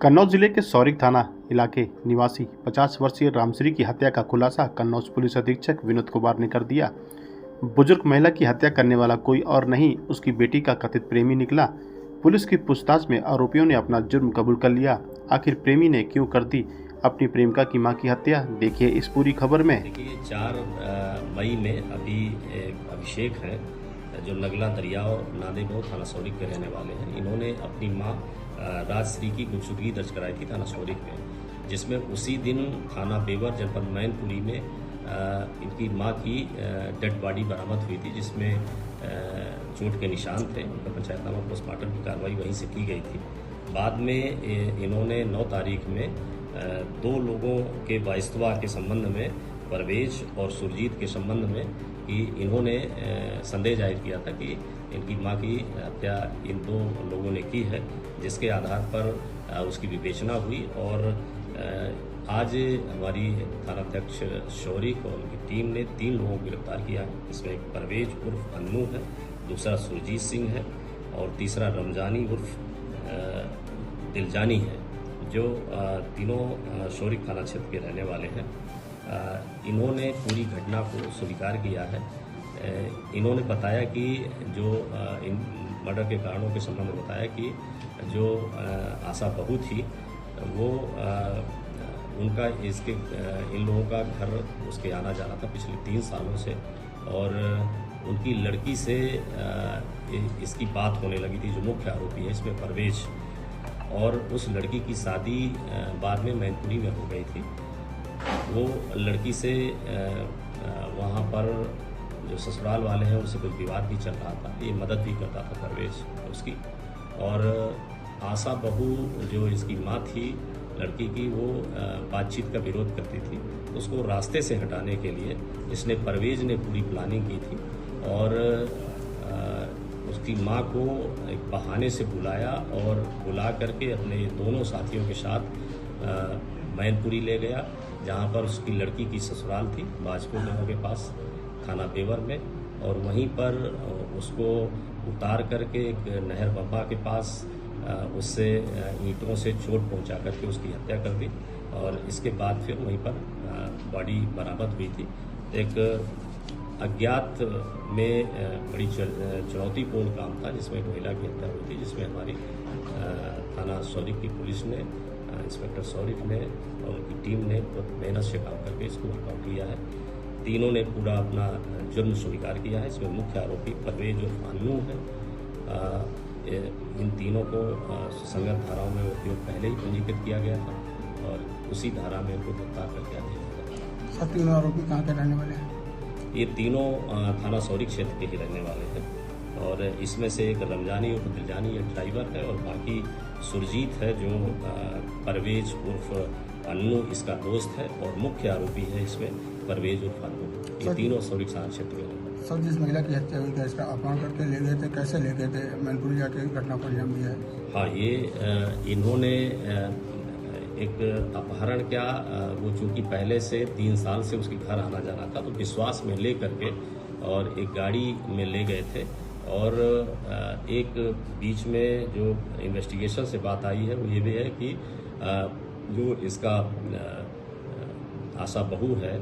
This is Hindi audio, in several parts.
कन्नौज जिले के सौरिक थाना इलाके निवासी 50 वर्षीय रामश्री की हत्या का खुलासा कन्नौज पुलिस अधीक्षक विनोद कुमार ने कर दिया। बुजुर्ग महिला की हत्या करने वाला कोई और नहीं, उसकी बेटी का कथित प्रेमी निकला। पुलिस की पूछताछ में आरोपियों ने अपना जुर्म कबूल कर लिया। आखिर प्रेमी ने क्यों कर दी अपनी प्रेमिका की मां की हत्या, देखिए इस पूरी खबर में। देखिए 4 मई में अभी अभिषेक है जो नगला दरियाव नादेगांव थाना सौरिक के रहने वाले हैं। इन्होंने अपनी मां राजश्री की गुमशुदगी दर्ज कराई थी थाना सौरिक में, जिसमें उसी दिन थाना बेवर जनपद मैनपुरी में इनकी मां की डेड बॉडी बरामद हुई थी, जिसमें चोट के निशान थे। उनका पंचायतनामा पोस्टमार्टम की कार्रवाई वहीं से की गई थी। बाद में इन्होंने 9 तारीख में 2 लोगों के वास्तवा के संबंध में, परवेज और सुरजीत के संबंध में, कि इन्होंने संदेह जाहिर किया था कि इनकी मां की हत्या इन 2 लोगों ने की है, जिसके आधार पर उसकी विवेचना हुई। और आज हमारी थानाध्यक्ष शौरिक और उनकी टीम ने 3 लोगों को गिरफ्तार किया है। इसमें एक परवेज उर्फ अन्नू है, दूसरा सुरजीत सिंह है और तीसरा रमजानी उर्फ दिलजानी है, जो तीनों शौरिक थाना क्षेत्र के रहने वाले हैं। इन्होंने पूरी घटना को स्वीकार किया है। इन्होंने बताया कि जो इन मर्डर के कारणों के संबंध में बताया कि जो आशा बहू थी वो उनका इन लोगों का घर उसके आना जाना था पिछले 3 सालों से, और उनकी लड़की से इसकी बात होने लगी थी, जो मुख्य आरोपी है इसमें परवेज, और उस लड़की की शादी बाद में मैनपुरी में हो गई थी। वो लड़की से वहाँ पर जो ससुराल वाले हैं उनसे कुछ विवाद भी चल रहा था, ये मदद भी करता था परवेज उसकी। और आशा बहू जो इसकी माँ थी लड़की की, वो बातचीत का विरोध करती थी। उसको रास्ते से हटाने के लिए इसने परवेज ने पूरी प्लानिंग की थी और उसकी माँ को एक बहाने से बुलाया और बुला करके अपने दोनों साथियों के साथ मैनपुरी ले गया, जहाँ पर उसकी लड़की की ससुराल थी बाजपुर गाँव के पास थाना बेवर में। और वहीं पर उसको उतार करके एक नहर बब्बा के पास उससे ईंटों से चोट पहुंचा करके उसकी हत्या कर दी। और इसके बाद फिर वहीं पर बॉडी बरामद हुई थी। एक अज्ञात में बड़ी चुनौतीपूर्ण काम था, जिसमें एक महिला की हत्या हुई थी, जिसमें हमारी थाना सौरिक की पुलिस ने, इंस्पेक्टर सौरिक ने और उनकी टीम ने बहुत मेहनत से काम करके इसको वर्कआउट किया है। तीनों ने पूरा अपना जुर्म स्वीकार किया है। इसमें मुख्य आरोपी परवेज और अन्नू है। इन तीनों को संगत धाराओं में उपयोग पहले ही पंजीकृत किया गया था और उसी धारा में उनको गिरफ्तार करके आया। सब तीनों आरोपी कहाँ के रहने वाले हैं? ये तीनों थाना सौरिक क्षेत्र के ही रहने वाले हैं, और इसमें से एक रमजानी उर्फ दिलजानी ये ड्राइवर है, और बाकी सुरजीत है जो परवेज उर्फ अन्नू इसका दोस्त है, और मुख्य आरोपी है इसमें परवेज उर्फ अन्नू। ये तीनों सौरिक थाना क्षेत्र के। सर, जिस महिला की हत्या हुई थी इसका अपहरण करके ले गए थे, कैसे ले गए थे? मैनपुरी जाके घटना को अंजाम दिया है। हाँ, ये इन्होंने एक अपहरण क्या, वो चूँकि पहले से 3 साल से उसके घर आना जाना था, तो विश्वास में ले करके और एक गाड़ी में ले गए थे। और एक बीच में जो इन्वेस्टिगेशन से बात आई है वो ये भी है कि जो इसका आशा बहू है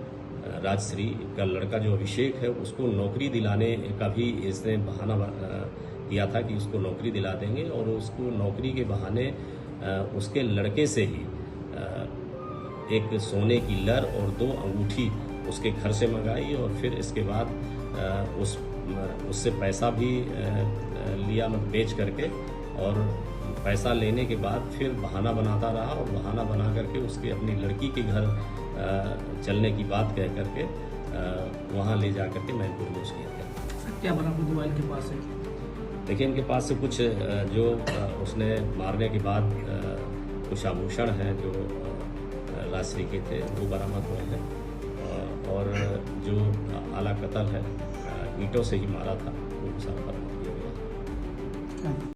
राजश्री का लड़का जो अभिषेक है, उसको नौकरी दिलाने का भी इसने बहाना किया था कि उसको नौकरी दिला देंगे, और उसको नौकरी के बहाने उसके लड़के से ही एक सोने की लर और 2 अंगूठी उसके घर से मंगाई, और फिर इसके बाद उससे पैसा भी लिया, मतलब बेच करके, और पैसा लेने के बाद फिर बहाना बनाता रहा, और बहाना बना करके उसके अपनी लड़की के घर चलने की बात कह करके वहाँ ले जा करके मैनपुर में उसकी हत्या। क्या बना मोबाइल के पास से? देखिए, इनके पास से कुछ जो उसने मारने के बाद कुछ आभूषण हैं जो राजश्री के थे वो बरामद हुए हैं, और जो आला कत्ल है ईंटों से ही मारा था वो सारा बरामद किया गया।